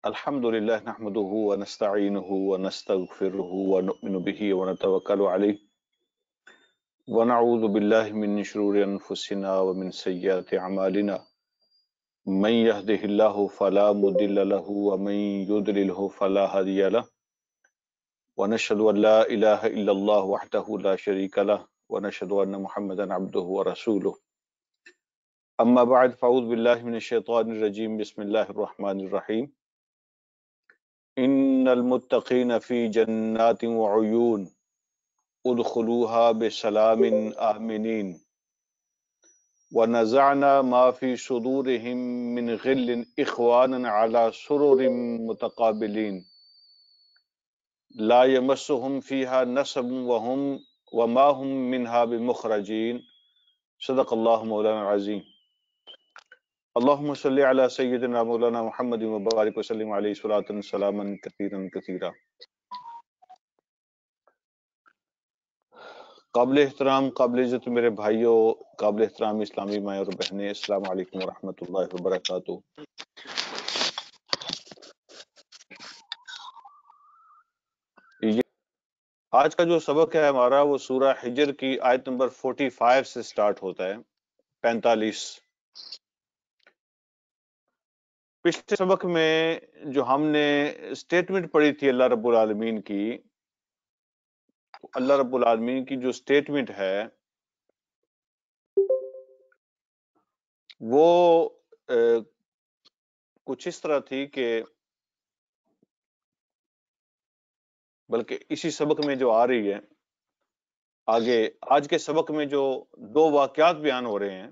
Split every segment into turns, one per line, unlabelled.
الحمد لله نحمده ونستعينه ونستغفره ونؤمن به ونتوكل عليه ونعوذ بالله من شرور أنفسنا ومن سيئات أعمالنا من يهده الله فلا مضل له ومن يضلله فلا هادي له ونشهد أن لا إله إلا الله وحده لا شريك له ونشهد أن محمدا عبده ورسوله أما بعد فأعوذ بالله من الشيطان الرجيم بسم الله الرحمن الرحيم ان المتقین فی جنات وعیون ادخلوها بسلام آمنین ونزعنا ما فی صدورهم من غل اخوانا على سرر متقابلین لا یمسهم فیها نصب وما هم منها بمخرجین صدق اللہ مولانا العظیم اللہم صلی علی سیدنا مولانا محمد وبارک وسلم علیہ صلاۃ سلاما کثیرا کثیرا۔ قابل احترام، قابل عزت میرے بھائیوں، قابل احترام اسلامی مائیں اور بہنیں، السلام علیکم ورحمۃ اللہ وبرکاتہ۔ یہ آج کا جو سبق ہے ہمارا وہ سورہ حجر کی آیت نمبر 45 سے سٹارٹ ہوتا ہے، 45۔ پچھلے سبق میں جو ہم نے سٹیٹمنٹ پڑھی تھی اللہ رب العالمین کی، اللہ رب العالمین کی جو سٹیٹمنٹ ہے وہ کچھ اس طرح تھی کہ بلکہ اسی سبق میں جو آ رہی ہے آگے، آج کے سبق میں جو دو واقعات بیان ہو رہے ہیں،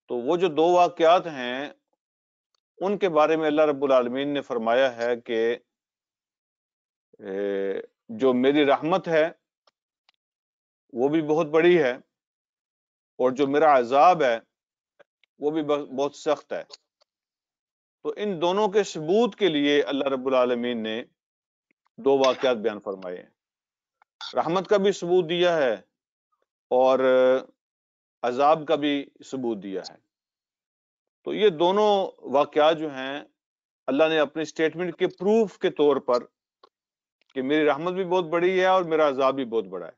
تو وہ جو دو واقعات ہیں ان کے بارے میں اللہ رب العالمین نے فرمایا ہے کہ جو میری رحمت ہے وہ بھی بہت بڑی ہے اور جو میرا عذاب ہے وہ بھی بہت سخت ہے۔ تو ان دونوں کے ثبوت کے لیے اللہ رب العالمین نے دو واقعات بیان فرمائے ہیں، رحمت کا بھی ثبوت دیا ہے اور عذاب کا بھی ثبوت دیا ہے۔ تو یہ دونوں واقعات جو ہیں اللہ نے اپنی سٹیٹمنٹ کے پروف کے طور پر کہ میری رحمت بھی بہت بڑی ہے اور میرا عذاب بھی بہت بڑا ہے۔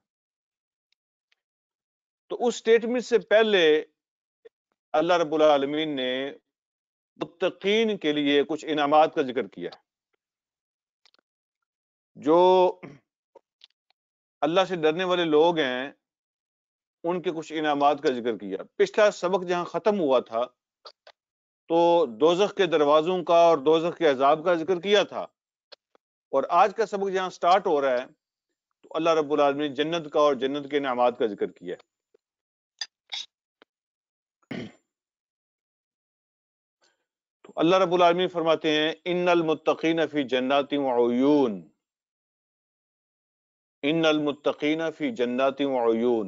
تو اس سٹیٹمنٹ سے پہلے اللہ رب العالمین نے متقین کے لیے کچھ انعامات کا ذکر کیا ہے، جو اللہ سے ڈرنے والے لوگ ہیں ان کے کچھ انعامات کا ذکر کیا۔ پچھلا سبق جہاں ختم ہوا تھا تو دوزخ کے دروازوں کا اور دوزخ کے عذاب کا ذکر کیا تھا، اور آج کا سبق جہاں سٹارٹ ہو رہا ہے تو اللہ رب العالمین جنت کا اور جنت کے انعامات کا ذکر کیا ہے۔ تو اللہ رب العالمین فرماتے ہیں ان المتقین فی جنات وعیون، ان المتقین فی جنات وعیون،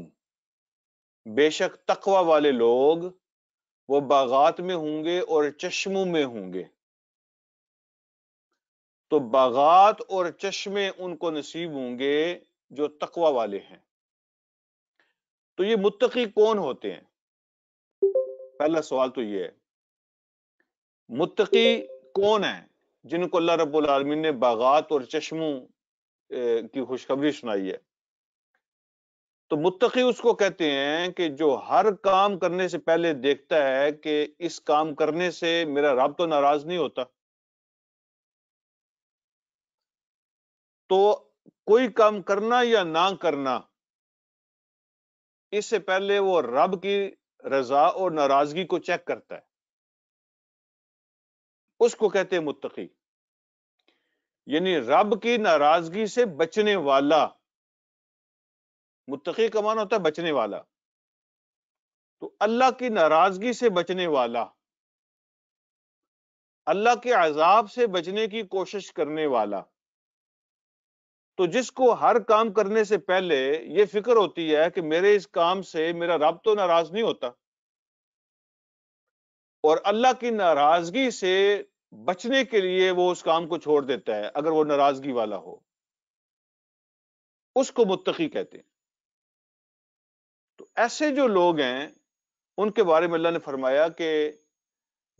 بے شک تقوی والے لوگ وہ باغات میں ہوں گے اور چشموں میں ہوں گے۔ تو باغات اور چشمے ان کو نصیب ہوں گے جو تقوی والے ہیں۔ تو یہ متقی کون ہوتے ہیں؟ پہلا سوال تو یہ ہے، متقی کون ہیں جن کو اللہ رب العالمین نے باغات اور چشموں کی خوشخبری سنائی ہے؟ تو متقی اس کو کہتے ہیں کہ جو ہر کام کرنے سے پہلے دیکھتا ہے کہ اس کام کرنے سے میرا رب تو ناراض نہیں ہوتا۔ تو کوئی کام کرنا یا نہ کرنا اس سے پہلے وہ رب کی رضا اور ناراضگی کو چیک کرتا ہے، اس کو کہتے ہیں متقی، یعنی رب کی ناراضگی سے بچنے والا۔ متقی کا معنی ہوتا ہے بچنے والا، تو اللہ کی ناراضگی سے بچنے والا، اللہ کے عذاب سے بچنے کی کوشش کرنے والا۔ تو جس کو ہر کام کرنے سے پہلے یہ فکر ہوتی ہے کہ میرے اس کام سے میرا رب تو ناراض نہیں ہوتا، اور اللہ کی ناراضگی سے بچنے کے لیے وہ اس کام کو چھوڑ دیتا ہے اگر وہ ناراضگی والا ہو، اس کو متقی کہتے ہیں۔ تو ایسے جو لوگ ہیں ان کے بارے میں اللہ نے فرمایا کہ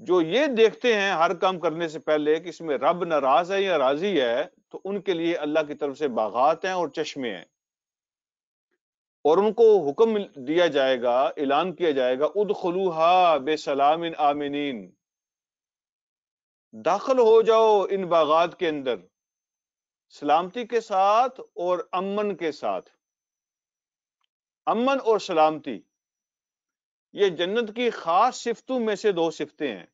جو یہ دیکھتے ہیں ہر کام کرنے سے پہلے کہ اس میں رب ناراض ہے یا راضی ہے، تو ان کے لیے اللہ کی طرف سے باغات ہیں اور چشمے ہیں، اور ان کو حکم دیا جائے گا، اعلان کیا جائے گا، ادخلوها بسلام آمنین، داخل ہو جاؤ ان باغات کے اندر سلامتی کے ساتھ اور امن کے ساتھ۔ امن اور سلامتی یہ جنت کی خاص صفتوں میں سے دو صفتیں ہیں۔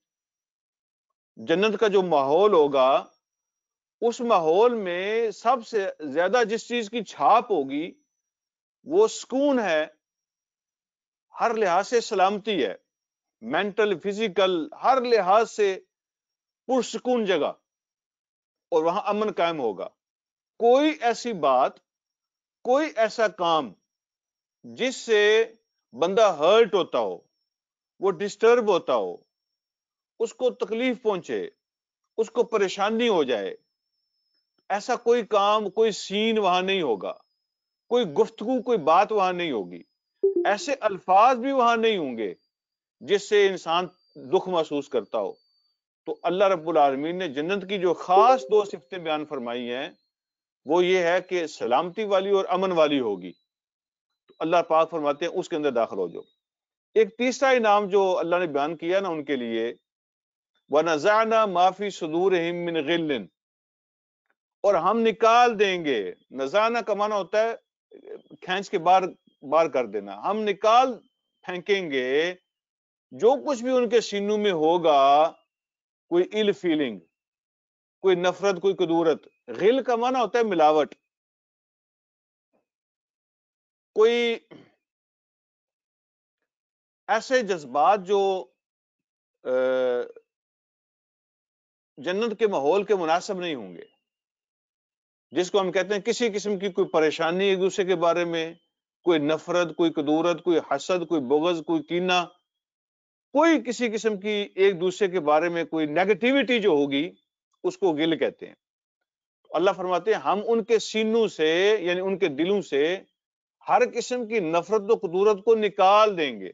جنت کا جو ماحول ہوگا، اس ماحول میں سب سے زیادہ جس چیز کی چھاپ ہوگی وہ سکون ہے، ہر لحاظ سے سلامتی ہے، مینٹل فزیکل ہر لحاظ سے پرسکون جگہ، اور وہاں امن قائم ہوگا۔ کوئی ایسی بات، کوئی ایسا کام جس سے بندہ ہرٹ ہوتا ہو، وہ ڈسٹرب ہوتا ہو، اس کو تکلیف پہنچے، اس کو پریشانی ہو جائے، ایسا کوئی کام، کوئی سین وہاں نہیں ہوگا، کوئی گفتگو، کوئی بات وہاں نہیں ہوگی، ایسے الفاظ بھی وہاں نہیں ہوں گے جس سے انسان دکھ محسوس کرتا ہو۔ تو اللہ رب العالمین نے جنت کی جو خاص دو صفتیں بیان فرمائی ہیں وہ یہ ہے کہ سلامتی والی اور امن والی ہوگی۔ تو اللہ پاک فرماتے ہیں اس کے اندر داخل ہو جاؤ۔ ایک تیسرا انعام جو اللہ نے بیان کیا نا ان کے لیے، وَنَزَعْنَا مَا فِي صُدُورِهِم مِّنْ غِلٍّ، اور ہم نکال دیں گے، نزانا کا معنی ہوتا ہے کھینچ کے باہر کر دینا، ہم نکال پھینکیں گے جو کچھ بھی ان کے سینوں میں ہوگا، کوئی ایل فیلنگ، کوئی نفرت، کوئی کدورت۔ غل کا معنی ہوتا ہے ملاوٹ، کوئی ایسے جذبات جو جنت کے ماحول کے مناسب نہیں ہوں گے، جس کو ہم کہتے ہیں کسی قسم کی کوئی پریشانی ایک دوسرے کے بارے میں، کوئی نفرت، کوئی کدورت، کوئی حسد، کوئی بغض، کوئی کینہ، کوئی کسی قسم کی ایک دوسرے کے بارے میں کوئی نیگیٹیوٹی جو ہوگی، اس کو غل کہتے ہیں۔ اللہ فرماتے ہیں ہم ان کے سینوں سے، یعنی ان کے دلوں سے ہر قسم کی نفرت و کدورت کو نکال دیں گے۔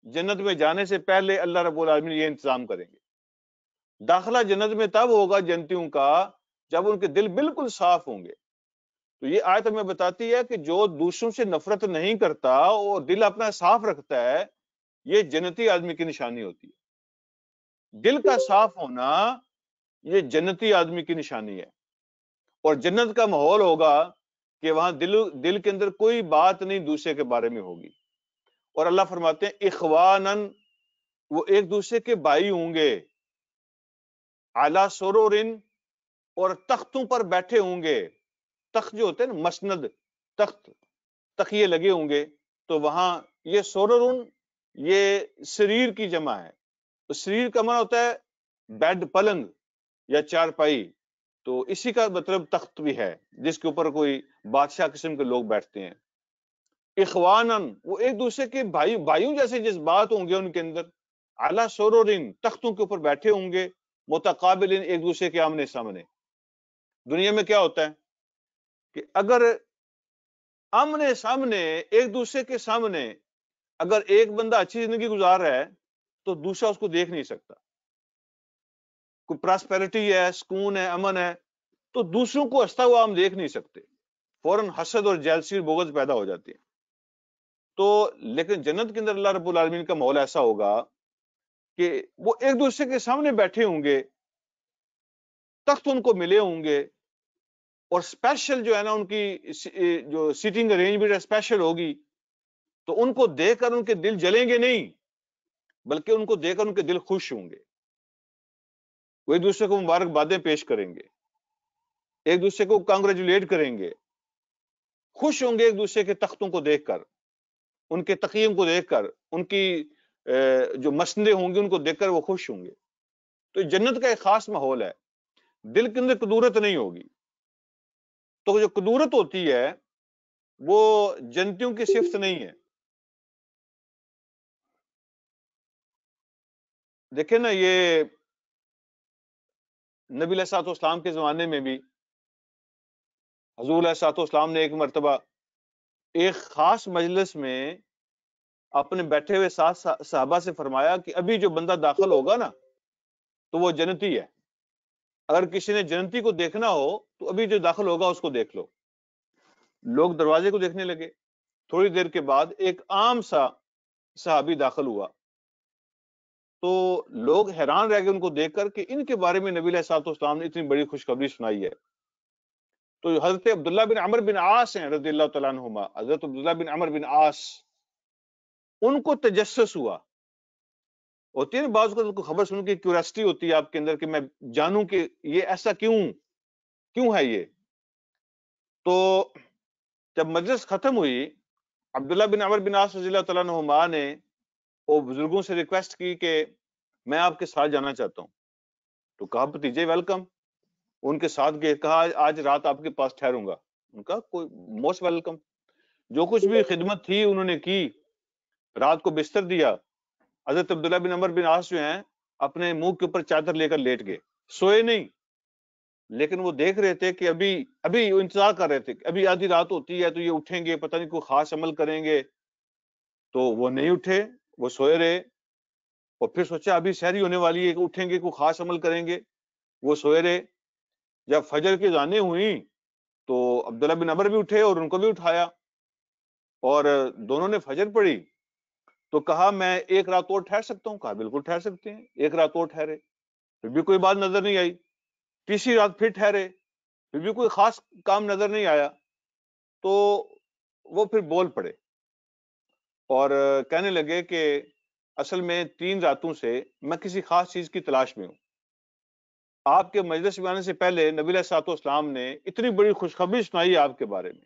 جنت میں جانے سے پہلے اللہ رب العالمین یہ انتظام کریں گے۔ داخلہ جنت میں تب ہوگا جنتیوں کا جب ان کے دل بالکل صاف ہوں گے۔ تو یہ آیت ہمیں بتاتی ہے کہ جو دوسروں سے نفرت نہیں کرتا اور دل اپنا صاف رکھتا ہے، یہ جنتی آدمی کی نشانی ہوتی ہے۔ دل کا صاف ہونا یہ جنتی آدمی کی نشانی ہے۔ اور جنت کا ماحول ہوگا کہ وہاں دل کے اندر کوئی بات نہیں دوسرے کے بارے میں ہوگی۔ اور اللہ فرماتے ہیں اخوانن، وہ ایک دوسرے کے بھائی ہوں گے، اعلیٰ سرورن، اور تختوں پر بیٹھے ہوں گے۔ تخت جو ہوتے ہیں نا، مسند، تخت، تخیے لگے ہوں گے، تو وہاں یہ سرورن یہ سریر کی جمع ہے۔ تو سریر کا معنی ہوتا ہے بیڈ، پلنگ یا چارپائی، تو اسی کا مطلب تخت بھی ہے جس کے اوپر کوئی بادشاہ قسم کے لوگ بیٹھتے ہیں۔ اخوانن، وہ ایک دوسرے کے بھائیوں جیسے جذبات ہوں گے ان کے اندر، اعلیٰ سرورن، تختوں کے اوپر بیٹھے ہوں گے، متقابلین، ایک دوسرے کے آمنے سامنے۔ دنیا میں کیا ہوتا ہے کہ اگر آمنے سامنے، ایک دوسرے کے سامنے اگر ایک بندہ اچھی زندگی گزار رہا ہے تو دوسرا اس کو دیکھ نہیں سکتا، کوئی پراسپیرٹی ہے، سکون ہے، امن ہے، تو دوسروں کو ہنستا ہوا ہم دیکھ نہیں سکتے، فوراً حسد اور جیلسی اور بغض پیدا ہو جاتی ہے۔ تو لیکن جنت کے اندر اللہ رب العالمین کا ماحول ایسا ہوگا کہ وہ ایک دوسرے کے سامنے بیٹھے ہوں گے، تخت ان کو ملے ہوں گے، اور اسپیشل جو ہے نا ان کی جو سیٹنگ ارینجمنٹ اسپیشل ہوگی، تو ان کو دیکھ کر ان کے دل جلیں گے نہیں، بلکہ ان کو دیکھ کر ان کے دل خوش ہوں گے۔ وہ ایک دوسرے کو مبارکبادیں پیش کریں گے، ایک دوسرے کو کانگریچولیٹ کریں گے، خوش ہوں گے ایک دوسرے کے تختوں کو دیکھ کر، ان کے تقیوں کو دیکھ کر، ان کی جو مسندیں ہوں گی ان کو دیکھ کر وہ خوش ہوں گے۔ تو جنت کا ایک خاص ماحول ہے، دل کے اندر کدورت نہیں ہوگی۔ تو جو کدورت ہوتی ہے وہ جنتیوں کی صفت نہیں ہے۔ دیکھیں نا، یہ نبی علیہ الصلوۃ والسلام کے زمانے میں بھی حضور علیہ الصلوۃ والسلام نے ایک مرتبہ ایک خاص مجلس میں اپنے بیٹھے ہوئے ساتھ صحابہ سے فرمایا کہ ابھی جو بندہ داخل ہوگا نا تو وہ جنتی ہے. اگر کسی نے جنتی کو دیکھنا ہو تو ابھی جو داخل ہوگا اس کو دیکھ لو. لوگ دروازے کو دیکھنے لگے. تھوڑی دیر کے بعد ایک عام سا صحابی داخل ہوا تو لوگ حیران رہ گئے ان کو دیکھ کر کہ ان کے بارے میں نبی علیہ الصلوۃ والسلام نے اتنی بڑی خوشخبری سنائی ہے. تو حضرت عبداللہ بن عمر بن عاص ہیں رضی اللہ تعالیٰ عنہما, حضرت عبداللہ بن عمر بن عاص, ان کو تجسس ہوا. ہوتی ہے نا بعض کو خبر سن کے کیوریسٹی ہوتی ہے آپ کے اندر کہ میں جانوں کہ یہ ایسا کیوں ہے یہ. تو جب مجلس ختم ہوئی, عبداللہ بن عمر بن عاص رضی اللہ تعالیٰ عنہما نے وہ بزرگوں سے ریکویسٹ کی کہ میں آپ کے ساتھ جانا چاہتا ہوں. تو کہا بھتیجے ویلکم. ان کے ساتھ گئے, کہا آج رات آپ کے پاس ٹھہروں گا. ان کا کوئی موسٹ ویلکم. جو کچھ بھی خدمت تھی انہوں نے کی, رات کو بستر دیا. حضرت عبداللہ بن عمر بن عاص جو ہیں اپنے منہ کے اوپر چادر لے کر لیٹ گئے, سوئے نہیں, لیکن وہ دیکھ رہے تھے کہ ابھی انتظار کر رہے تھے کہ ابھی آدھی رات ہوتی ہے تو یہ اٹھیں گے, پتہ نہیں کوئی خاص عمل کریں گے. تو وہ نہیں اٹھے, وہ سوئے رہے. اور پھر سوچا ابھی سحری ہونے والی ہے کہ اٹھیں گے, کوئی خاص عمل کریں گے, وہ سوئے رہے. جب فجر کی اذانیں ہوئیں تو عبداللہ بن عمر بھی اٹھے اور ان کو بھی اٹھایا اور دونوں نے فجر پڑھی. تو کہا میں ایک رات اور ٹھہر سکتا ہوں. کہا بالکل ٹھہر سکتے ہیں. ایک رات اور ٹھہرے, پھر بھی کوئی بات نظر نہیں آئی. تیسری رات پھر ٹھہرے, پھر بھی کوئی خاص کام نظر نہیں آیا. تو وہ پھر بول پڑے اور کہنے لگے کہ اصل میں 3 راتوں سے میں کسی خاص چیز کی تلاش میں ہوں. آپ کے مجلس میں آنے سے پہلے نبی علیہ الصلوۃ والسلام نے اتنی بڑی خوشخبری سنائی آپ کے بارے میں.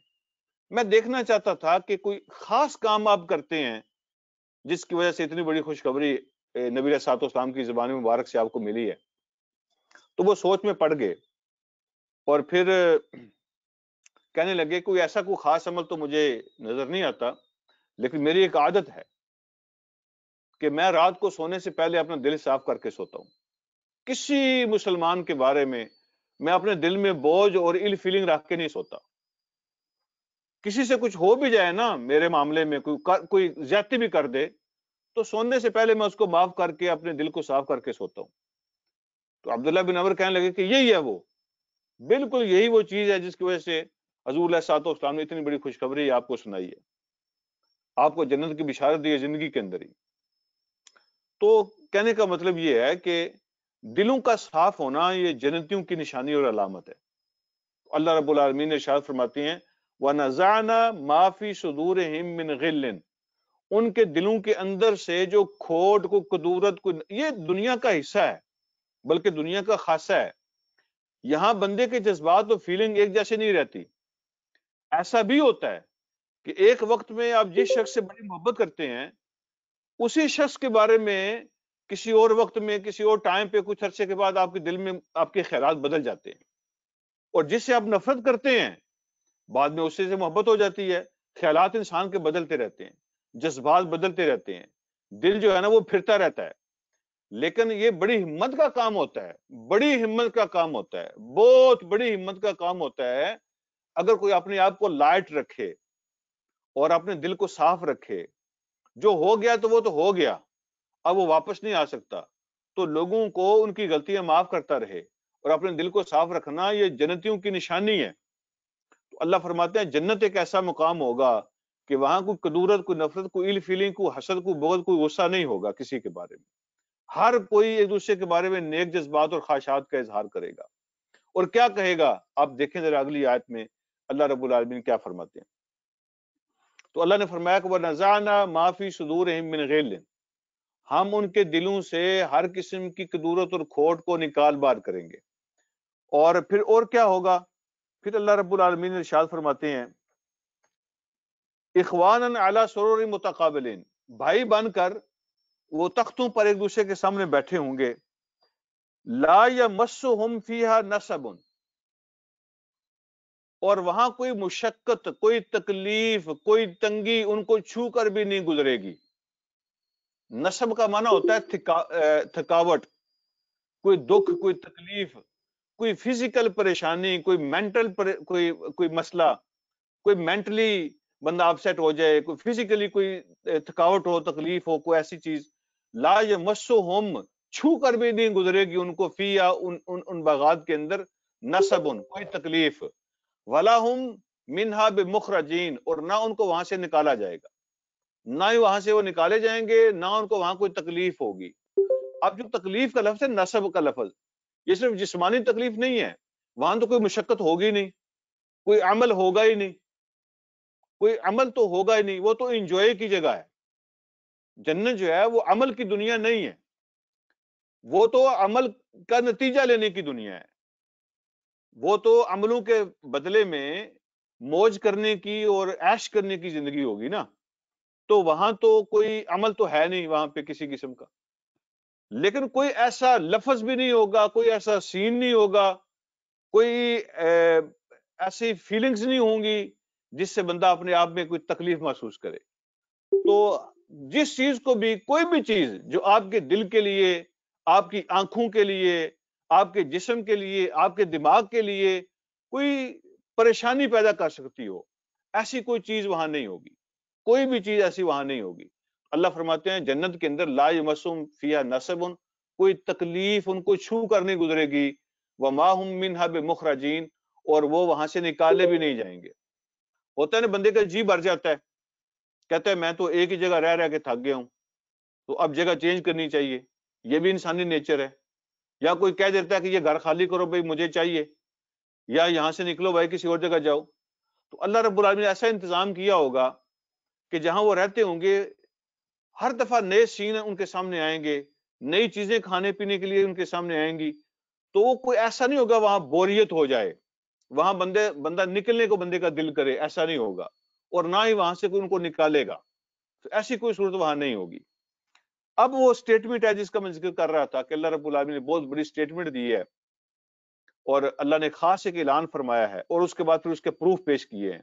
میں دیکھنا چاہتا تھا کہ کوئی خاص کام آپ کرتے ہیں جس کی وجہ سے اتنی بڑی خوشخبری نبی علیہ الصلوۃ والسلام کی زبان مبارک سے آپ کو ملی ہے. تو وہ سوچ میں پڑ گئے اور پھر کہنے لگے کوئی ایسا کوئی خاص عمل تو مجھے نظر نہیں آتا, لیکن میری ایک عادت ہے کہ میں رات کو سونے سے پہلے اپنا دل صاف کر کے سوتا ہوں. کسی مسلمان کے بارے میں اپنے دل میں بوجھ اور ایل فیلنگ رکھ کے نہیں سوتا. کسی سے کچھ ہو بھی جائے نا میرے معاملے میں, کوئی زیادتی بھی کر دے تو سونے سے پہلے میں اس کو معاف کر کے اپنے دل کو صاف کر کے سوتا ہوں. تو عبداللہ بن عمر کہنے لگے کہ یہی ہے وہ, بالکل یہی وہ چیز ہے جس کی وجہ سے حضور علیہ الصلوۃ والسلام نے اتنی بڑی خوشخبری آپ کو سنائی ہے, آپ کو جنت کی بشارت دی ہے زندگی کے اندر ہی. تو کہنے کا مطلب یہ ہے کہ دلوں کا صاف ہونا یہ جنتیوں کی نشانی اور علامت ہے. اللہ رب العالمین نے ارشاد فرماتے ہیں وَنَزَعْنَا مَا فِي صُدُورِهِم مِّنْ غِلٍّ, ان کے دلوں کے اندر سے جو کھوٹ کو کدورت کو, یہ دنیا کا حصہ ہے بلکہ دنیا کا خاصہ ہے. یہاں بندے کے جذبات و فیلنگ ایک جیسے نہیں رہتی. ایسا بھی ہوتا ہے کہ ایک وقت میں آپ جس شخص سے بڑی محبت کرتے ہیں اسی شخص کے بارے میں کسی اور وقت میں کسی اور ٹائم پہ کچھ عرصے کے بعد آپ کے دل میں آپ کے خیالات بدل جاتے ہیں, اور جس سے آپ نفرت کرتے ہیں بعد میں اس سے محبت ہو جاتی ہے. خیالات انسان کے بدلتے رہتے ہیں, جذبات بدلتے رہتے ہیں, دل جو ہے نا وہ پھرتا رہتا ہے. لیکن یہ بڑی ہمت کا کام ہوتا ہے, بڑی ہمت کا کام ہوتا ہے, بہت بڑی ہمت کا کام ہوتا ہے اگر کوئی اپنے آپ کو لائٹ رکھے اور اپنے دل کو صاف رکھے. جو ہو گیا تو وہ تو ہو گیا, اب وہ واپس نہیں آ سکتا. تو لوگوں کو ان کی غلطیاں معاف کرتا رہے اور اپنے دل کو صاف رکھنا یہ جنتیوں کی نشانی ہے. تو اللہ فرماتے ہیں جنت ایک ایسا مقام ہوگا کہ وہاں کوئی کدورت, کوئی نفرت, کوئی ایل فیلنگ, کوئی حسد, کوئی بغض, کوئی غصہ نہیں ہوگا کسی کے بارے میں. ہر کوئی ایک دوسرے کے بارے میں نیک جذبات اور خواہشات کا اظہار کرے گا. اور کیا کہے گا آپ دیکھیں ذرا اگلی آیت میں اللہ رب العالمین کیا فرماتے ہیں. تو اللہ نے فرمایا کہ وَنَزَعْنَا مَا فِي صُدُورِهِم مِّنْ غِلٍّ, ہم ان کے دلوں سے ہر قسم کی کدورت اور کھوٹ کو نکال بار کریں گے. اور پھر اور کیا ہوگا, پھر اللہ رب العالمین نے ارشاد فرماتے ہیں اخواناً علی سرر متقابلین, بھائی بن کر وہ تختوں پر ایک دوسرے کے سامنے بیٹھے ہوں گے. لا یمسہم فیہا نصب, اور وہاں کوئی مشقت, کوئی تکلیف, کوئی تنگی ان کو چھو کر بھی نہیں گزرے گی. نصب کا معنی ہوتا ہے تھکاوٹ, کوئی دکھ, کوئی تکلیف, کوئی فزیکل پریشانی, کوئی مینٹل کوئی مسئلہ, کوئی مینٹلی بندہ اپسیٹ ہو جائے, کوئی فزیکلی کوئی تھکاوٹ ہو, تکلیف ہو, کوئی ایسی چیز. لا یمسہم, چھو کر بھی نہیں گزرے گی ان کو فیا ان باغات کے اندر نصبن کوئی تکلیف، ولا ہم منہا بمخرجین اور نہ ان کو وہاں سے نکالا جائے گا، نہ ہی وہاں سے وہ نکالے جائیں گے، نہ ان کو وہاں کوئی تکلیف ہوگی۔ اب جو تکلیف کا لفظ ہے، نصب کا لفظ، یہ صرف جسمانی تکلیف نہیں ہے، وہاں تو کوئی مشقت ہوگی نہیں، کوئی عمل ہوگا ہی نہیں، کوئی عمل تو ہوگا ہی نہیں، وہ تو انجوائے کی جگہ ہے۔ جنت جو ہے وہ عمل کی دنیا نہیں ہے، وہ تو عمل کا نتیجہ لینے کی دنیا ہے، وہ تو عملوں کے بدلے میں موج کرنے کی اور عیش کرنے کی زندگی ہوگی نا، تو وہاں تو کوئی عمل تو ہے نہیں وہاں پہ کسی قسم کا، لیکن کوئی ایسا لفظ بھی نہیں ہوگا، کوئی ایسا سین نہیں ہوگا، کوئی ایسی فیلنگز نہیں ہوں گی جس سے بندہ اپنے آپ میں کوئی تکلیف محسوس کرے۔ تو جس چیز کو بھی، کوئی بھی چیز جو آپ کے دل کے لیے، آپ کی آنکھوں کے لیے، آپ کے جسم کے لیے، آپ کے دماغ کے لیے کوئی پریشانی پیدا کر سکتی ہو، ایسی کوئی چیز وہاں نہیں ہوگی، کوئی بھی چیز ایسی وہاں نہیں ہوگی۔ اللہ فرماتے ہیں جنت کے اندر لا یمسہم فیہا نصب، کوئی تکلیف ان کو چھو کر نہیں گزرے گی، وما ہم منہا بمخرجین اور وہ وہاں سے نکالے بھی نہیں جائیں گے۔ ہوتا ہے نا بندے کا جی بھر جاتا ہے، کہتا ہے میں تو ایک ہی جگہ رہ کے تھک گیا ہوں، تو اب جگہ چینج کرنی چاہیے، یہ بھی انسانی نیچر ہے۔ یا کوئی کہہ دیتا ہے کہ یہ گھر خالی کرو بھائی مجھے چاہیے، یا یہاں سے نکلو بھائی کسی اور جگہ جاؤ۔ تو اللہ رب العالمین نے ایسا انتظام کیا ہوگا کہ جہاں وہ رہتے ہوں گے ہر دفعہ نئے سین ان کے سامنے آئیں گے، نئی چیزیں کھانے پینے کے لیے ان کے سامنے آئیں گی، تو وہ کوئی ایسا نہیں ہوگا وہاں بوریت ہو جائے، وہاں بندہ نکلنے کو بندے کا دل کرے، ایسا نہیں ہوگا، اور نہ ہی وہاں سے کوئی ان کو نکالے گا، تو ایسی کوئی صورت وہاں نہیں ہوگی۔ اب وہ سٹیٹمنٹ ہے جس کا میں ذکر کر رہا تھا کہ اللہ رب العالمین نے بہت بڑی سٹیٹمنٹ دی ہے، اور اللہ نے خاص ایک اعلان فرمایا ہے، اور اس کے بعد پھر اس کے پروف پیش کیے ہیں۔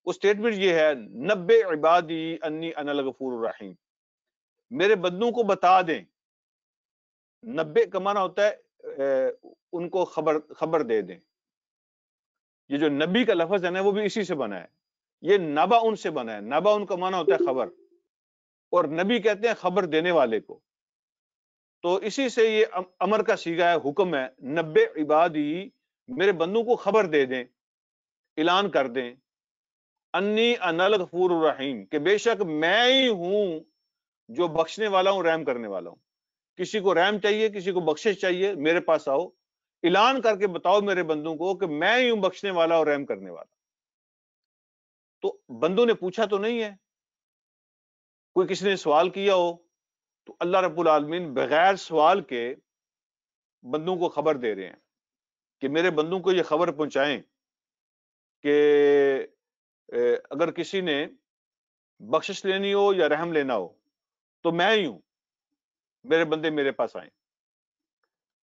وہ سٹیٹمنٹ یہ ہے، نبئ عبادی انی انا الغفور الرحیم، میرے بندوں کو بتا دیں، نبئ کا معنی ہوتا ہے ان کو خبر دے دیں۔ یہ جو نبی کا لفظ ہے نا وہ بھی اسی سے بنا ہے، یہ نبا ان سے بنا ہے، نبا ان کا معنی ہوتا ہے خبر، اور نبی کہتے ہیں خبر دینے والے کو، تو اسی سے یہ امر کا صیغہ ہے، حکم ہے، نبئ عبادی، میرے بندوں کو خبر دے دیں، اعلان کر دیں، انی انا الغفور الرحیم، کہ بے شک میں ہی ہوں جو بخشنے والا ہوں، رحم کرنے والا ہوں۔ کسی کو رحم چاہیے، کسی کو بخشش چاہیے، میرے پاس آؤ، اعلان کر کے بتاؤ میرے بندوں کو کہ میں ہی ہوں بخشنے والا اور رحم کرنے والا۔ تو بندوں نے پوچھا تو نہیں ہے، کوئی کسی نے سوال کیا ہو تو اللہ رب العالمین بغیر سوال کے بندوں کو خبر دے رہے ہیں کہ میرے بندوں کو یہ خبر پہنچائیں کہ اگر کسی نے بخشش لینی ہو یا رحم لینا ہو تو میں ہی ہوں، میرے بندے میرے پاس آئیں۔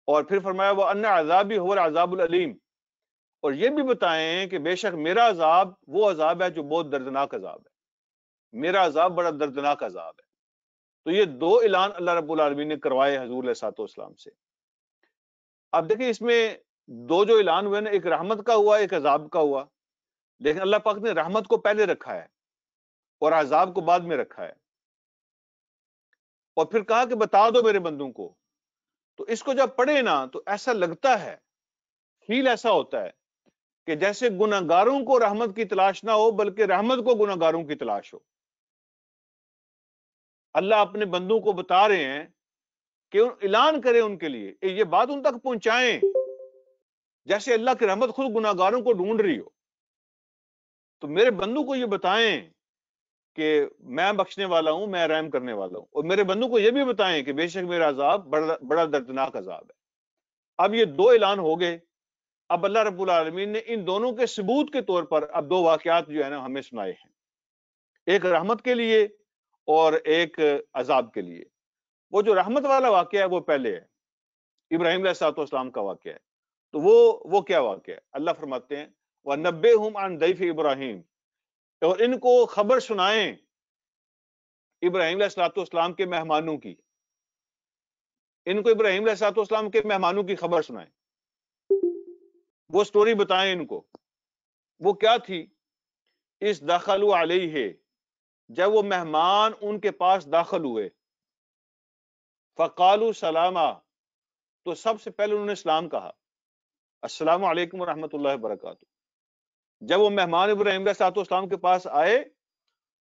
اور پھر فرمایا وَأَنَّ عَذَابِي هُوَ الْعَذَابُ الْأَلِيمُ، اور یہ بھی بتائیں کہ بے شک میرا عذاب وہ عذاب ہے جو بہت دردناک عذاب ہے، میرا عذاب بڑا دردناک عذاب ہے۔ تو یہ دو اعلان اللہ رب العالمین نے کروائے حضور علیہ الصلوۃ والسلام سے۔ اب دیکھیں اس میں دو جو اعلان ہوئے نا، ایک رحمت کا ہوا، ایک عذاب کا ہوا، لیکن اللہ پاک نے رحمت کو پہلے رکھا ہے اور عذاب کو بعد میں رکھا ہے، اور پھر کہا کہ بتا دو میرے بندوں کو۔ تو اس کو جب پڑھے نا تو ایسا لگتا ہے، فیل ایسا ہوتا ہے کہ جیسے گناہگاروں کو رحمت کی تلاش نہ ہو بلکہ رحمت کو گناہگاروں کی تلاش ہو۔ اللہ اپنے بندوں کو بتا رہے ہیں کہ اعلان کریں ان کے لیے، یہ بات ان تک پہنچائیں جیسے اللہ کی رحمت خود گناہگاروں کو ڈھونڈ رہی ہو۔ تو میرے بندوں کو یہ بتائیں کہ میں بخشنے والا ہوں، میں رحم کرنے والا ہوں، اور میرے بندوں کو یہ بھی بتائیں کہ بے شک میرا عذاب بڑا دردناک عذاب ہے۔ اب یہ دو اعلان ہو گئے، اب اللہ رب العالمین نے ان دونوں کے ثبوت کے طور پر اب دو واقعات جو ہے نا ہمیں سنائے ہیں، ایک رحمت کے لیے اور ایک عذاب کے لیے۔ وہ جو رحمت والا واقعہ ہے وہ پہلے ہے، ابراہیم علیہ الصلوۃ والسلام کا واقعہ ہے۔ تو وہ کیا واقعہ ہے؟ اللہ فرماتے ہیں وَنَبِّئْهُمْ عَنْ ضَيْفِ ابراہیم، اور ان کو خبر سنائیں ابراہیم علیہ الصلوۃ والسلام کے مہمانوں کی، ان کو ابراہیم علیہ الصلوۃ والسلام کے مہمانوں کی خبر سنائیں، وہ سٹوری بتائیں ان کو۔ وہ کیا تھی؟ اس دخلوا علیہ، جب وہ مہمان ان کے پاس داخل ہوئے، فقالوا سلاما، تو سب سے پہلے انہوں نے اسلام کہا، السلام علیکم ورحمۃ اللہ وبرکاتہ۔ جب وہ مہمان ابراہیم علیہ السلام کے پاس آئے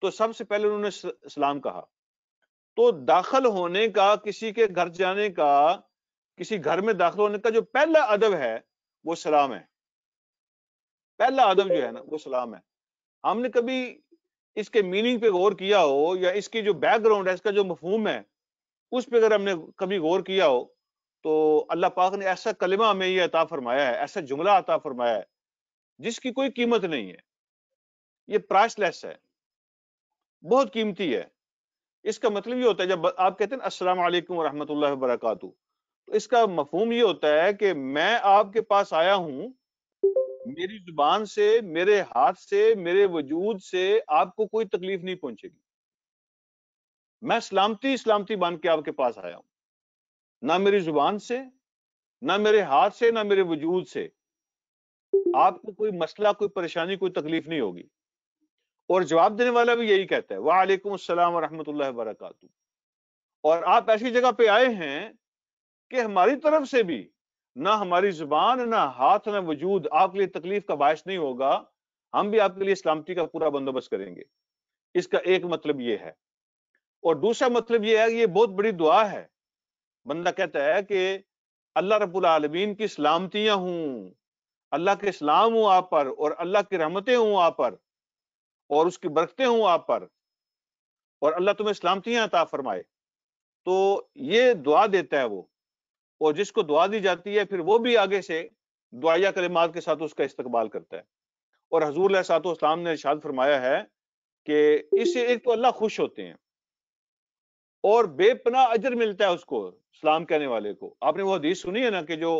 تو سب سے پہلے انہوں نے اسلام کہا۔ تو داخل ہونے کا، کسی کے گھر جانے کا، کسی گھر میں داخل ہونے کا جو پہلا ادب ہے وہ سلام ہے۔ پہلا ادب جو ہے نا وہ سلام ہے۔ ہم نے کبھی اس کے میننگ پہ غور کیا ہو، یا اس کی جو بیک گراؤنڈ ہے، اس کا جو مفہوم ہے، اس پہ اگر ہم نے کبھی غور کیا ہو، تو اللہ پاک نے ایسا کلمہ ہمیں یہ عطا فرمایا ہے، ایسا جملہ عطا فرمایا ہے جس کی کوئی قیمت نہیں ہے، یہ پرائس لیس ہے، بہت قیمتی ہے۔ اس کا مطلب یہ ہوتا ہے جب آپ کہتے ہیں السلام علیکم ورحمۃ اللہ وبرکاتہ، تو اس کا مفہوم یہ ہوتا ہے کہ میں آپ کے پاس آیا ہوں، میری زبان سے، میرے ہاتھ سے، میرے وجود سے آپ کو کوئی تکلیف نہیں پہنچے گی، میں سلامتی سلامتی بن کے آپ کے پاس آیا ہوں، نہ میری زبان سے، نہ میرے ہاتھ سے، نہ میرے وجود سے آپ کو کوئی مسئلہ، کوئی پریشانی، کوئی تکلیف نہیں ہوگی۔ اور جواب دینے والا بھی یہی کہتا ہے، وعلیکم السلام ورحمۃ اللہ وبرکاتہ۔ اور آپ ایسی جگہ پہ آئے ہیں کہ ہماری طرف سے بھی نہ ہماری زبان، نہ ہاتھ، نہ وجود آپ کے لیے تکلیف کا باعث نہیں ہوگا، ہم بھی آپ کے لیے سلامتی کا پورا بندوبست کریں گے۔ اس کا ایک مطلب یہ ہے۔ اور دوسرا مطلب یہ ہے کہ یہ بہت بڑی دعا ہے۔ بندہ کہتا ہے کہ اللہ رب العالمین کی سلامتیاں ہوں، اللہ کے سلام ہوں آپ پر، اور اللہ کی رحمتیں ہوں آپ پر، اور اس کی برکتیں ہوں آپ پر، اور اللہ تمہیں سلامتیاں عطا فرمائے۔ تو یہ دعا دیتا ہے وہ، اور جس کو دعا دی جاتی ہے پھر وہ بھی آگے سے دعائیہ کلمات کے ساتھ اس کا استقبال کرتا ہے۔ اور حضور علیہ السلام نے ارشاد فرمایا ہے کہ اس سے ایک تو اللہ خوش ہوتے ہیں، اور بے پناہ اجر ملتا ہے اس کو، سلام کہنے والے کو۔ آپ نے وہ حدیث سنی ہے نا کہ جو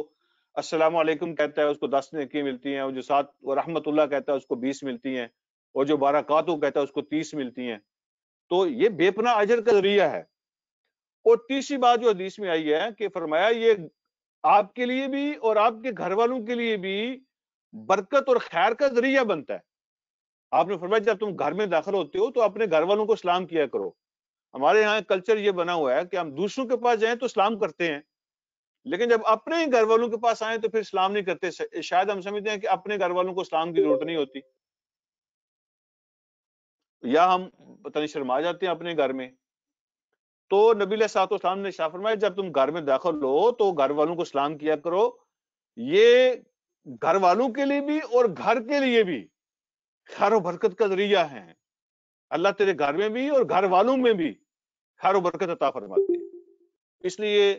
السلام علیکم کہتا ہے اس کو 10 نیکی ملتی ہیں، اور جو ساتھ رحمت اللہ کہتا ہے اس کو 20 ملتی ہیں، اور جو برکاتہ کہتا ہے اس کو 30 ملتی ہیں۔ تو یہ بے پناہ اجر کا ذریعہ ہے۔ اور تیسری بات جو حدیث میں آئی ہے کہ فرمایا یہ آپ کے لیے بھی اور آپ کے گھر والوں کے لیے بھی برکت اور خیر کا ذریعہ بنتا ہے۔ آپ نے فرمایا جب تم گھر میں داخل ہوتے ہو تو اپنے گھر والوں کو سلام کیا کرو۔ ہمارے یہاں کلچر یہ بنا ہوا ہے کہ ہم دوسروں کے پاس جائیں تو سلام کرتے ہیں، لیکن جب اپنے ہی گھر والوں کے پاس آئیں تو پھر سلام نہیں کرتے۔ شاید ہم سمجھتے ہیں کہ اپنے گھر والوں کو سلام کی ضرورت نہیں ہوتی، یا ہم پتہ نہیں شرما جاتے ہیں اپنے گھر میں۔ تو نبی علیہ الصلوۃ والسلام نے ارشاد فرمایا جب تم گھر میں داخل ہو تو گھر والوں کو سلام کیا کرو، یہ گھر والوں کے لیے بھی اور گھر کے لیے بھی خیر و برکت کا ذریعہ ہیں۔ اللہ تیرے گھر میں بھی اور گھر والوں میں بھی خیر و برکت عطا فرماتے ہیں۔ اس لیے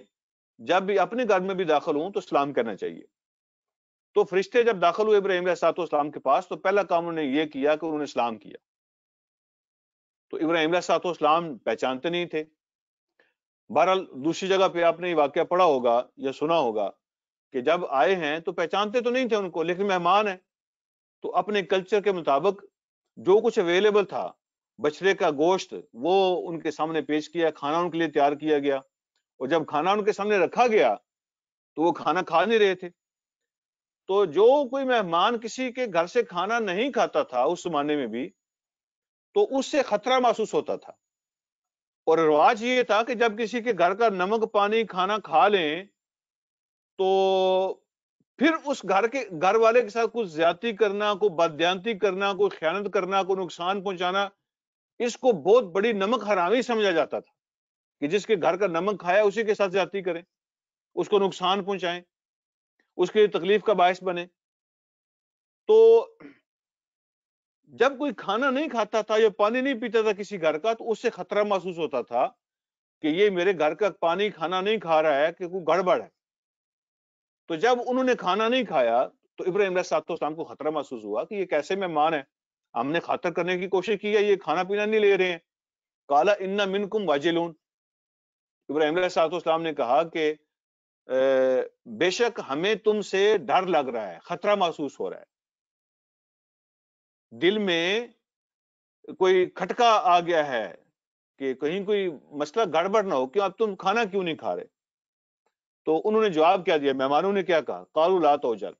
جب بھی اپنے گھر میں بھی داخل ہوں تو سلام کرنا چاہیے۔ تو فرشتے جب داخل ہوئے ابراہیم علیہ السلام کے پاس تو پہلا کام انہوں نے یہ کیا کہ انہوں نے سلام کیا۔ تو ابراہیم علیہ السلام پہچانتے نہیں تھے۔ بہرحال دوسری جگہ پہ آپ نے یہ واقعہ پڑھا ہوگا یا سنا ہوگا کہ جب آئے ہیں تو پہچانتے تو نہیں تھے ان کو، لیکن مہمان ہیں تو اپنے کلچر کے مطابق جو کچھ اویلیبل تھا، بچڑے کا گوشت، وہ ان کے سامنے پیش کیا، کھانا ان کے لیے تیار کیا گیا۔ اور جب کھانا ان کے سامنے رکھا گیا تو وہ کھانا کھا نہیں رہے تھے۔ تو جو کوئی مہمان کسی کے گھر سے کھانا نہیں کھاتا تھا اس زمانے میں بھی، تو اس سے خطرہ محسوس ہوتا تھا۔ اور رواج یہ تھا کہ جب کسی کے گھر کا نمک پانی کھانا کھا لیں تو پھر اس گھر والے کے ساتھ کچھ زیادتی کرنا، کوئی بددیانتی کرنا، کوئی خیانت کرنا، کوئی نقصان پہنچانا، اس کو بہت بڑی نمک حرامی سمجھا جاتا تھا کہ جس کے گھر کا نمک کھایا اسی کے ساتھ زیادتی کریں، اس کو نقصان پہنچائیں، اس کے لیے تکلیف کا باعث بنے۔ تو جب کوئی کھانا نہیں کھاتا تھا یا پانی نہیں پیتا تھا کسی گھر کا تو اس سے خطرہ محسوس ہوتا تھا کہ یہ میرے گھر کا پانی کھانا نہیں کھا رہا ہے کہ کوئی گڑبڑ ہے۔ تو جب انہوں نے کھانا نہیں کھایا تو ابراہیم علیہ السلام کو خطرہ محسوس ہوا کہ یہ کیسے مہمان ہیں، ہم نے خاطر کرنے کی کوشش کی ہے، یہ کھانا پینا نہیں لے رہے ہیں۔ قال ان منکم واجلون، ابراہیم علیہ السلام نے کہا کہ بے شک ہمیں تم سے ڈر لگ رہا ہے، خطرہ محسوس ہو رہا ہے، دل میں کوئی کھٹکا آ گیا ہے کہ کہیں کوئی مسئلہ گڑبڑ نہ ہو، کہ اب تم کھانا کیوں نہیں کھا رہے؟ تو انہوں نے جواب کیا دیا، مہمانوں نے کیا کہا، قالوا لا توجل،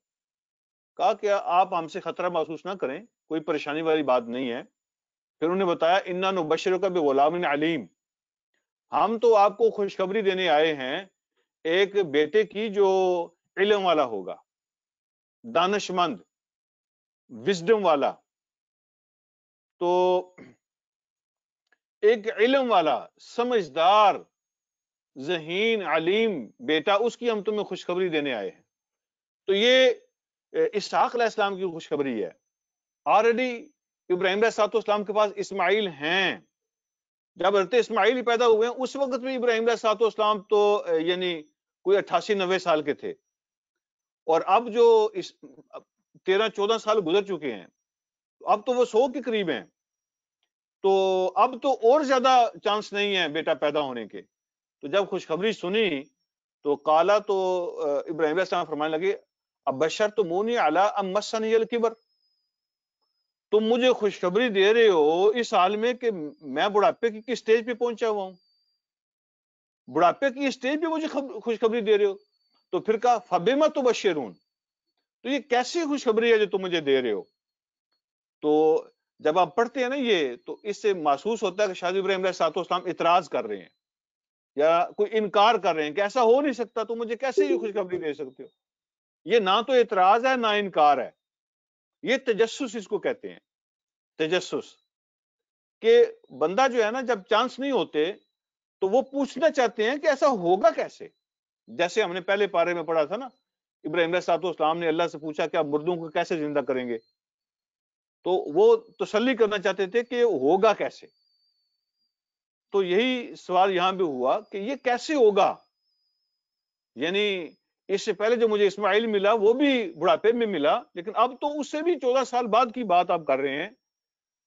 کہا کہ آپ ہم سے خطرہ محسوس نہ کریں، کوئی پریشانی والی بات نہیں ہے۔ پھر انہوں نے بتایا انا نبشرک بغلام علیم، ہم تو آپ کو خوشخبری دینے آئے ہیں ایک بیٹے کی جو علم والا ہوگا، دانشمند، وزڈم والا. تو ایک علم والا، سمجھدار، ذہین، علیم بیٹا، اس کی ہم تمہیں خوشخبری دینے آئے ہیں. تو یہ اسحاق علیہ السلام کی خوشخبری ہے. آلریڈی ابراہیم علیہ السلام کے پاس اسماعیل ہیں. جب حضرت اسماعیل ہی پیدا ہوئے ہیں اس وقت بھی ابراہیم علیہ السلام تو یعنی کوئی 88-90 سال کے تھے. اور اب جو 13-14 سال گزر چکے ہیں، اب تو وہ 100 کے قریب ہیں. تو اب تو اور زیادہ چانس نہیں ہے بیٹا پیدا ہونے کے. تو جب خوشخبری سنی تو قالا، تو ابراہیم علیہ السلام فرمانے لگے ابشرتمونی علی ام مسنی الکبر، تم مجھے خوشخبری دے رہے ہو اس حال میں کہ میں بڑھاپے کی سٹیج پہ پہنچا ہوا ہوں. بڑھاپے کی سٹیج پہ مجھے خوشخبری دے رہے ہو. تو پھر کہا فبما تبشرون، تو یہ کیسی خوشخبری ہے جو تم مجھے دے رہے ہو. تو جب آپ پڑھتے ہیں نا یہ، تو اس سے محسوس ہوتا ہے کہ شاید ابراہیم علیہ السلام اعتراض کر رہے ہیں یا کوئی انکار کر رہے ہیں کہ ایسا ہو نہیں سکتا، تم مجھے کیسے یہ خوشخبری دے سکتے ہو. یہ نہ تو اعتراض ہے نہ انکار ہے، یہ تجسس اس کو کہتے ہیں. تجسس کہ بندہ جو ہے نا، جب چانس نہیں ہوتے تو وہ پوچھنا چاہتے ہیں کہ ایسا ہوگا کیسے. جیسے ہم نے پہلے پارے میں پڑھا تھا نا، ابراہیم علیہ السلام نے اللہ سے پوچھا کہ آپ مردوں کو کیسے زندہ کریں گے. تو وہ تسلی کرنا چاہتے تھے کہ ہوگا کیسے. تو یہی سوال یہاں بھی ہوا کہ یہ کیسے ہوگا. یعنی اس سے پہلے جو مجھے اسماعیل ملا وہ بھی بڑھاپے میں ملا، لیکن اب تو اس سے بھی 14 سال بعد کی بات آپ کر رہے ہیں،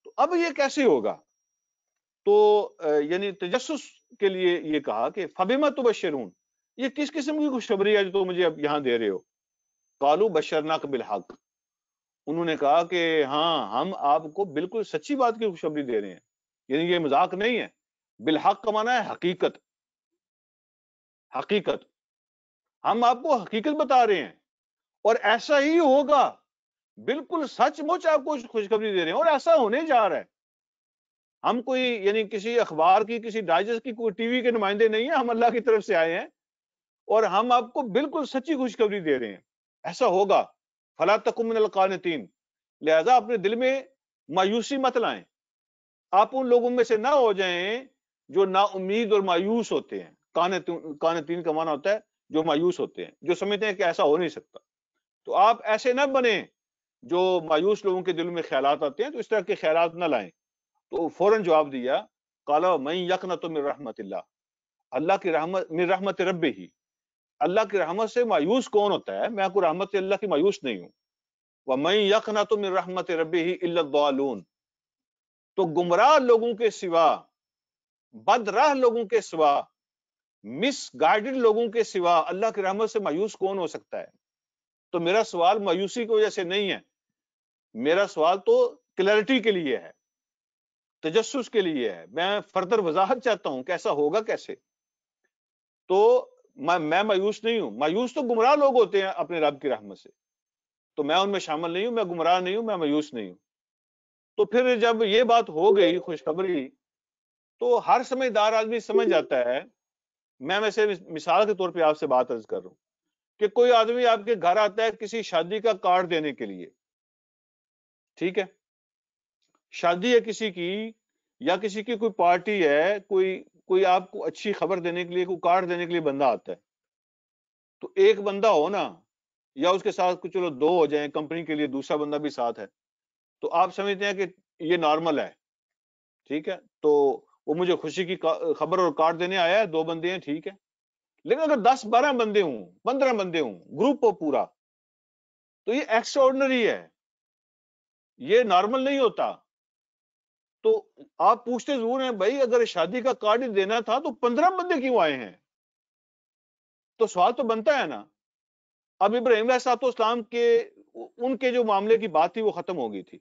تو اب یہ کیسے ہوگا. تو یعنی تجسس کے لیے یہ کہا کہ فبما تبشرون، یہ کس قسم کی خوشخبری ہے جو تم مجھے اب یہاں دے رہے ہو. قالوا بشرناک بالحق، انہوں نے کہا کہ ہاں ہم آپ کو بالکل سچی بات کی خوشخبری دے رہے ہیں، یعنی یہ مذاق نہیں ہے. بالحق کا معنی ہے حقیقت. حقیقت، ہم آپ کو حقیقت بتا رہے ہیں اور ایسا ہی ہوگا. بالکل سچ مچ آپ کو خوشخبری دے رہے ہیں اور ایسا ہونے جا رہا ہے. ہم کوئی یعنی کسی اخبار کی، کسی ڈائجسٹ کی، کوئی ٹی وی کے نمائندے نہیں ہیں، ہم اللہ کی طرف سے آئے ہیں اور ہم آپ کو بالکل سچی خوشخبری دے رہے ہیں. ایسا ہوگا. فلا تکن من القانتین، لہذا اپنے دل میں مایوسی مت لائیں. آپ ان لوگوں میں سے نہ ہو جائیں جو نا امید اور مایوس ہوتے ہیں. قانتین کا معنی ہوتا ہے جو مایوس ہوتے ہیں، جو سمجھتے ہیں کہ ایسا ہو نہیں سکتا. تو آپ ایسے نہ بنیں جو مایوس لوگوں کے دل میں خیالات آتے ہیں، تو اس طرح کے خیالات نہ لائیں. تو فوراً جواب دیا قال من یقنط من رحمت اللہ، اللہ کی رحمت، من رحمت رب ہی، اللہ کی رحمت سے مایوس کون ہوتا ہے؟ میں کوئی رحمت اللہ کی مایوس نہیں ہوں. ومن یقنط من رحمت ربہ الا الضالون، تو گمراہ لوگوں کے سوا، بد راہ لوگوں کے سوا، مس گائیڈڈ لوگوں کے سوا اللہ کی رحمت سے مایوس کون ہو سکتا ہے؟ تو میرا سوال مایوسی کی وجہ سے نہیں ہے، میرا سوال تو کلیئرٹی کے لیے ہے، تجسس کے لیے ہے. میں فردر وضاحت چاہتا ہوں کہ ایسا ہوگا کیسے. تو میں مایوس نہیں ہوں. مایوس تو گمراہ لوگ ہوتے ہیں اپنے رب کی رحمت سے، تو میں ان میں شامل نہیں ہوں، میں گمراہ نہیں ہوں، میں مایوس نہیں ہوں. تو پھر جب یہ بات ہو گئی خوشخبری، تو ہر سمجھدار آدمی سمجھ جاتا ہے. میں ویسے مثال کے طور پہ آپ سے بات عرض کر رہا ہوں کہ کوئی آدمی آپ کے گھر آتا ہے کسی شادی کا کارڈ دینے کے لیے، ٹھیک ہے، شادی ہے کسی کی یا کسی کی کوئی پارٹی ہے، کوئی آپ کو اچھی خبر دینے کے لیے، کوئی کارڈ دینے کے لیے بندہ آتا ہے. تو ایک بندہ ہو نا، یا اس کے ساتھ کچھ چلو 2 ہو جائیں، کمپنی کے لیے دوسرا بندہ بھی ساتھ ہے، تو آپ سمجھتے ہیں کہ یہ نارمل ہے، ٹھیک ہے. تو وہ مجھے خوشی کی خبر اور کارڈ دینے آیا ہے، 2 بندے ہیں، ٹھیک ہے. لیکن اگر 10-12 بندے ہوں، 15 بندے ہوں، گروپ ہو پورا، تو یہ ایکسٹرا آرڈنری ہے، یہ نارمل نہیں ہوتا. تو آپ پوچھتے ضرور ہیں بھائی اگر شادی کا کارڈ ہی دینا تھا تو 15 بندے کیوں آئے ہیں؟ تو سوال تو بنتا ہے نا. اب ابراہیم علیہ السلام کے ان کے جو معاملے کی بات تھی وہ ختم ہو گئی تھی.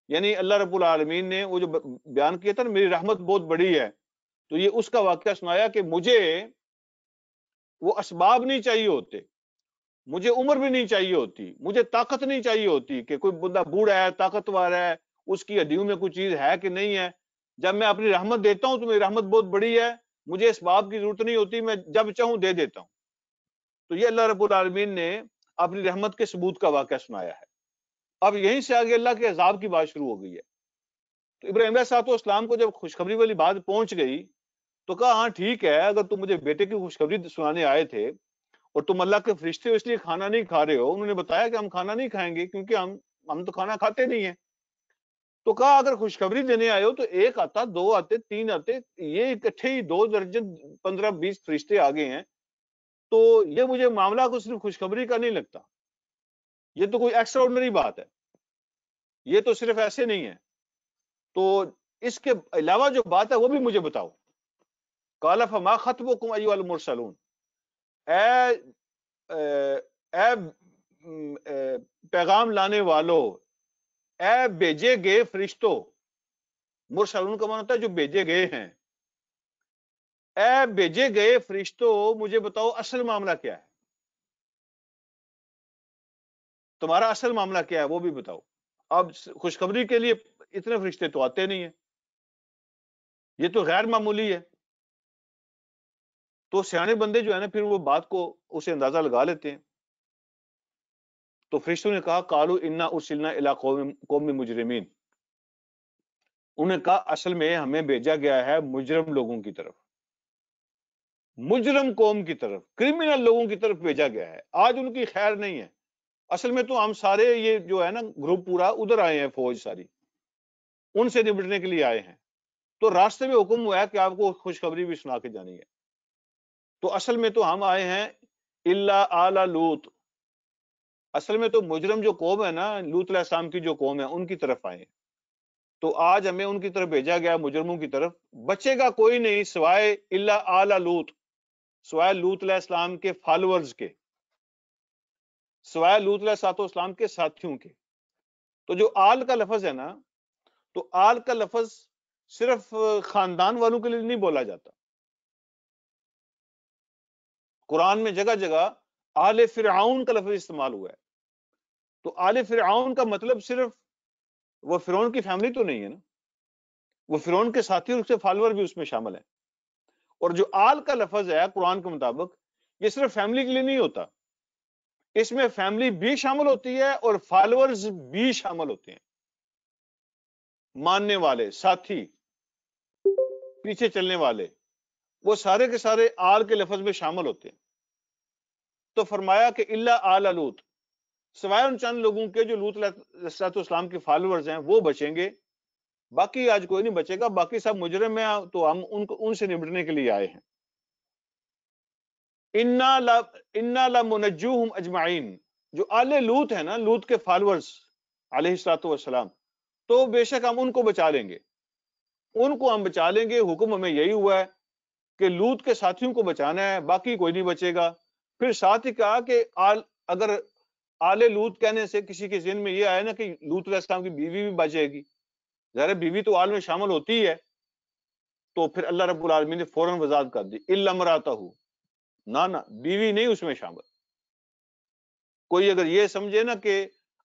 یعنی اللہ رب العالمین نے وہ جو بیان کیا تھا نا، میری رحمت بہت بڑی ہے، تو یہ اس کا واقعہ سنایا کہ مجھے وہ اسباب نہیں چاہیے ہوتے، مجھے عمر بھی نہیں چاہیے ہوتی، مجھے طاقت نہیں چاہیے ہوتی کہ کوئی بندہ بوڑھا ہے، طاقتور ہے، اس کی ہڈیوں میں کوئی چیز ہے کہ نہیں ہے. جب میں اپنی رحمت دیتا ہوں تو میری رحمت بہت بڑی ہے، مجھے اس باب کی ضرورت نہیں ہوتی، میں جب چاہوں دے دیتا ہوں۔ تو یہ اللہ رب العالمین نے اپنی رحمت کے ثبوت کا واقعہ سنایا ہے۔ اب یہیں سے آگے اللہ کے عذاب کی بات شروع ہو گئی ہے۔ تو ابراہیم علیہ السلام کو جب خوشخبری والی بات پہنچ گئی تو کہا ہاں ٹھیک ہے، اگر تم مجھے بیٹے کی خوشخبری سنانے آئے تھے اور تم اللہ کے فرشتے ہو اس لیے کھانا نہیں کھا رہے ہو، انہوں نے بتایا کہ ہم کھانا نہیں کھائیں گے کیونکہ ہم تو کھانا کھاتے نہیں ہیں۔ تو کہا اگر خوشخبری دینے آئے ہو تو ایک آتا، دو آتے، تین آتے، یہ اکٹھے ہی 2 درجن 15-20 فرشتے آگے ہیں، تو یہ مجھے معاملہ کو صرف خوشخبری کا نہیں لگتا، یہ تو کوئی ایکسٹرا آرڈنری بات ہے، یہ تو صرف ایسے نہیں ہے۔ تو اس کے علاوہ جو بات ہے وہ بھی مجھے بتاؤ۔ قال فما خطبکم ایھا المرسلون، اے پیغام لانے والو، اے بھیجے گئے فرشتوں، مرسلون کا معنی ہوتا ہے جو بھیجے گئے ہیں، اے بھیجے گئے فرشتوں مجھے بتاؤ اصل معاملہ کیا ہے، تمہارا اصل معاملہ کیا ہے وہ بھی بتاؤ۔ اب خوشخبری کے لیے اتنے فرشتے تو آتے نہیں ہیں، یہ تو غیر معمولی ہے۔ تو سیانے بندے جو ہے نا پھر وہ بات کو اسے اندازہ لگا لیتے ہیں۔ تو فرشتوں نے کہا قالوا انا ارسلنا الی قوم مجرمین، انہوں نے کہا اصل میں ہمیں بھیجا گیا ہے مجرم لوگوں کی طرف، مجرم قوم کی طرف، کرمنل لوگوں کی طرف بھیجا گیا ہے، آج ان کی خیر نہیں ہے۔ اصل میں تو ہم سارے یہ جو ہے نا گروپ پورا ادھر آئے ہیں، فوج ساری ان سے نمٹنے کے لیے آئے ہیں، تو راستے میں حکم ہوا ہے کہ آپ کو خوشخبری بھی سنا کے جانی ہے۔ تو اصل میں تو ہم آئے ہیں الا آل لوط، اصل میں تو مجرم جو قوم ہے نا، لوط علیہ السلام کی جو قوم ہے ان کی طرف آئے ہیں، تو آج ہمیں ان کی طرف بھیجا گیا، مجرموں کی طرف۔ بچے گا کوئی نہیں سوائے الا آل لوط، سوائے لوط علیہ السلام کے فالوورز کے، سوائے لوط علیہ السلام کے ساتھیوں کے۔ تو جو آل کا لفظ ہے نا، تو آل کا لفظ صرف خاندان والوں کے لیے نہیں بولا جاتا، قرآن میں جگہ جگہ آل فرعون کا لفظ استعمال ہوا ہے۔ تو آل فرعون کا مطلب صرف وہ فرعون کی فیملی تو نہیں ہے نا، وہ فرعون کے ساتھی اور اس کے فالوور بھی اس میں شامل ہیں۔ اور جو آل کا لفظ ہے قرآن کے مطابق یہ صرف فیملی کے لیے نہیں ہوتا، اس میں فیملی بھی شامل ہوتی ہے اور فالوورز بھی شامل ہوتے ہیں، ماننے والے، ساتھی، پیچھے چلنے والے، وہ سارے کے سارے آل کے لفظ میں شامل ہوتے ہیں۔ تو فرمایا کہ الا آل لوط، سوائے ان چند لوگوں کے جو لوط علیہ السلام کے فالوورز ہیں وہ بچیں گے، باقی آج کوئی نہیں بچے گا، باقی سب مجرم ہیں، تو ہم ان سے نمٹنے کے لیے آئے ہیں۔ انا لمنجوہم اجمعین، جو آل لوط ہے نا، لوط کے فالوورز علیہ الصلوۃ والسلام، تو بے شک ہم ان کو بچا لیں گے، ان کو ہم بچا لیں گے۔ حکم ہمیں یہی ہوا ہے کہ لوط کے ساتھیوں کو بچانا ہے، باقی کوئی نہیں بچے گا۔ پھر ساتھ ہی کہا کہ اگر آل لوط کہنے سے کسی کے ذہن میں یہ آیا نا کہ لوط علیہ السلام کی بیوی بھی بچے گی، ظاہر بیوی تو آل میں شامل ہوتی ہے، تو پھر اللہ رب العالمین نے فوراً وضاحت کر دی الا امرأتہ، نہ بیوی نہیں اس میں شامل۔ کوئی اگر یہ سمجھے نا کہ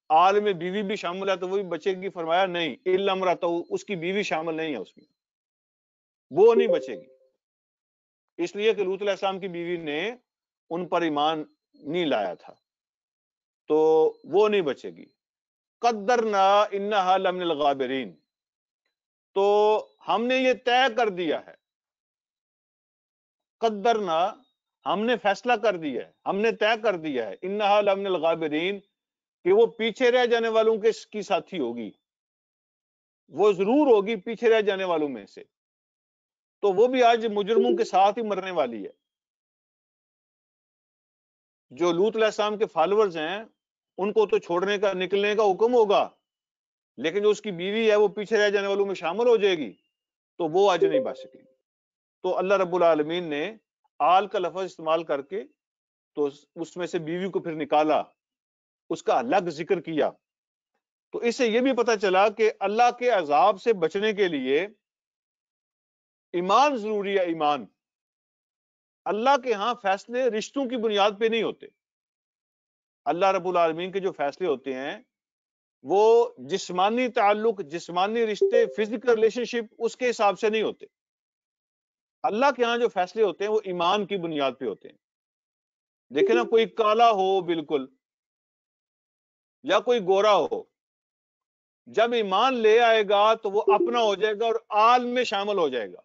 آل میں بیوی بھی شامل ہے تو وہ بھی بچے گی، فرمایا نہیں، الا امرأتہ، اس کی بیوی شامل نہیں ہے اس میں، وہ نہیں بچے گی، اس لیے کہ لوط علیہ السلام کی بیوی نے ان پر ایمان نہیں لایا تھا، تو وہ نہیں بچے گی۔ قدرنا انہا لمن الغابرین، تو ہم نے یہ طے کر دیا ہے، قدرنا، ہم نے فیصلہ کر دیا ہے، ہم نے طے کر دیا ہے، انہا لمن الغابرین، کہ وہ پیچھے رہ جانے والوں کی ساتھی ہوگی، وہ ضرور ہوگی پیچھے رہ جانے والوں میں سے، تو وہ بھی آج مجرموں کے ساتھ ہی مرنے والی ہے۔ جو لوط علیہ السلام کے فالوورز ہیں ان کو تو چھوڑنے کا، نکلنے کا حکم ہوگا، لیکن جو اس کی بیوی ہے وہ پیچھے رہ جانے والوں میں شامل ہو جائے گی، تو وہ آج نہیں بچ سکے گی۔ تو اللہ رب العالمین نے آل کا لفظ استعمال کر کے تو اس میں سے بیوی کو پھر نکالا، اس کا الگ ذکر کیا۔ تو اس سے یہ بھی پتہ چلا کہ اللہ کے عذاب سے بچنے کے لیے ایمان ضروری ہے، ایمان۔ اللہ کے ہاں فیصلے رشتوں کی بنیاد پہ نہیں ہوتے، اللہ رب العالمین کے جو فیصلے ہوتے ہیں وہ جسمانی تعلق، جسمانی رشتے، فزیکل ریلیشن شپ، اس کے حساب سے نہیں ہوتے۔ اللہ کے ہاں جو فیصلے ہوتے ہیں وہ ایمان کی بنیاد پہ ہوتے ہیں. دیکھیں نا، کوئی کالا ہو بالکل یا کوئی گورا ہو، جب ایمان لے آئے گا تو وہ اپنا ہو جائے گا اور آل میں شامل ہو جائے گا،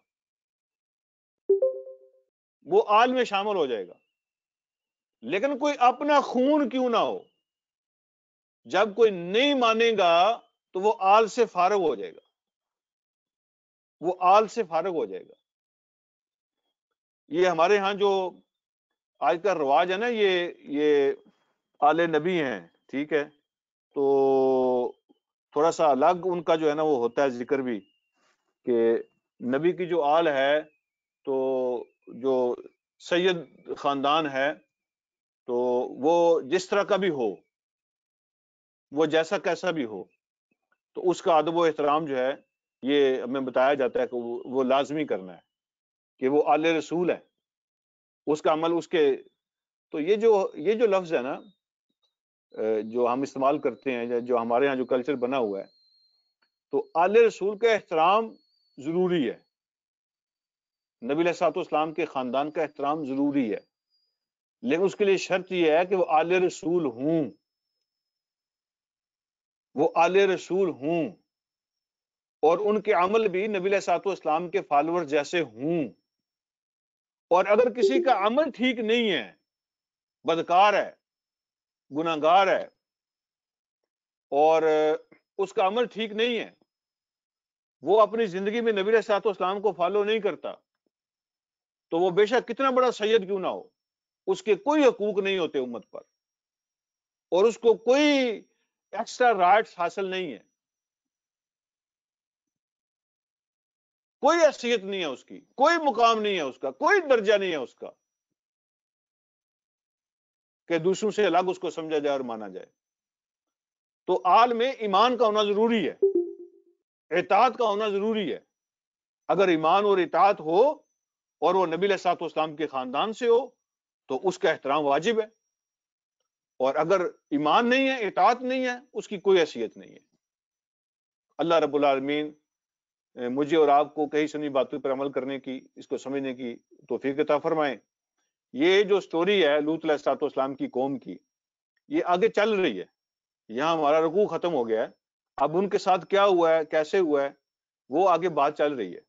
وہ آل میں شامل ہو جائے گا. لیکن کوئی اپنا خون کیوں نہ ہو، جب کوئی نہیں مانے گا تو وہ آل سے فارغ ہو جائے گا، وہ آل سے فارغ ہو جائے گا. یہ ہمارے ہاں جو آج کا رواج ہے نا، یہ آل نبی ہیں، ٹھیک ہے، تو تھوڑا سا الگ ان کا جو ہے نا وہ ہوتا ہے ذکر بھی، کہ نبی کی جو آل ہے تو جو سید خاندان ہے تو وہ جس طرح کا بھی ہو، وہ جیسا کیسا بھی ہو، تو اس کا ادب و احترام جو ہے یہ ہمیں بتایا جاتا ہے کہ وہ لازمی کرنا ہے، کہ وہ آل رسول ہے، اس کا عمل اس کے. تو یہ جو لفظ ہے نا جو ہم استعمال کرتے ہیں، جو ہمارے ہاں جو کلچر بنا ہوا ہے، تو آل رسول کا احترام ضروری ہے، نبی علیہ الصلوۃ والسلام کے خاندان کا احترام ضروری ہے، لیکن اس کے لیے شرط یہ ہے کہ وہ آل رسول ہوں، وہ آل رسول ہوں، اور ان کے عمل بھی نبی علیہ الصلوۃ والسلام کے فالوور جیسے ہوں. اور اگر کسی کا عمل ٹھیک نہیں ہے، بدکار ہے، گناہگار ہے، اور اس کا عمل ٹھیک نہیں ہے، وہ اپنی زندگی میں نبی علیہ الصلوۃ والسلام کو فالو نہیں کرتا، تو وہ بے شک کتنا بڑا سید کیوں نہ ہو، اس کے کوئی حقوق نہیں ہوتے امت پر، اور اس کو کوئی ایکسٹرا رائٹس حاصل نہیں ہے، کوئی حیثیت نہیں ہے اس کی، کوئی مقام نہیں ہے اس کا، کوئی درجہ نہیں ہے اس کا کہ دوسروں سے الگ اس کو سمجھا جائے اور مانا جائے. تو آل میں ایمان کا ہونا ضروری ہے، اطاعت کا ہونا ضروری ہے. اگر ایمان اور اطاعت ہو اور وہ نبی علیہ الصلوۃ والسلام کے خاندان سے ہو تو اس کا احترام واجب ہے، اور اگر ایمان نہیں ہے، اطاعت نہیں ہے، اس کی کوئی حیثیت نہیں ہے. اللہ رب العالمین مجھے اور آپ کو کئی سنی باتوں پر عمل کرنے کی، اس کو سمجھنے کی توفیق عطا فرمائیں. یہ جو سٹوری ہے لوط علیہ الصلوۃ والسلام کی قوم کی، یہ آگے چل رہی ہے. یہاں ہمارا رکوع ختم ہو گیا ہے، اب ان کے ساتھ کیا ہوا ہے، کیسے ہوا ہے، وہ آگے بات چل رہی ہے.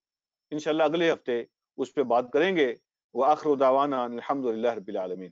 انشاءاللہ اگلے ہفتے اس پہ بات کریں گے. وآخر دعوانا الحمدللہ رب العالمین.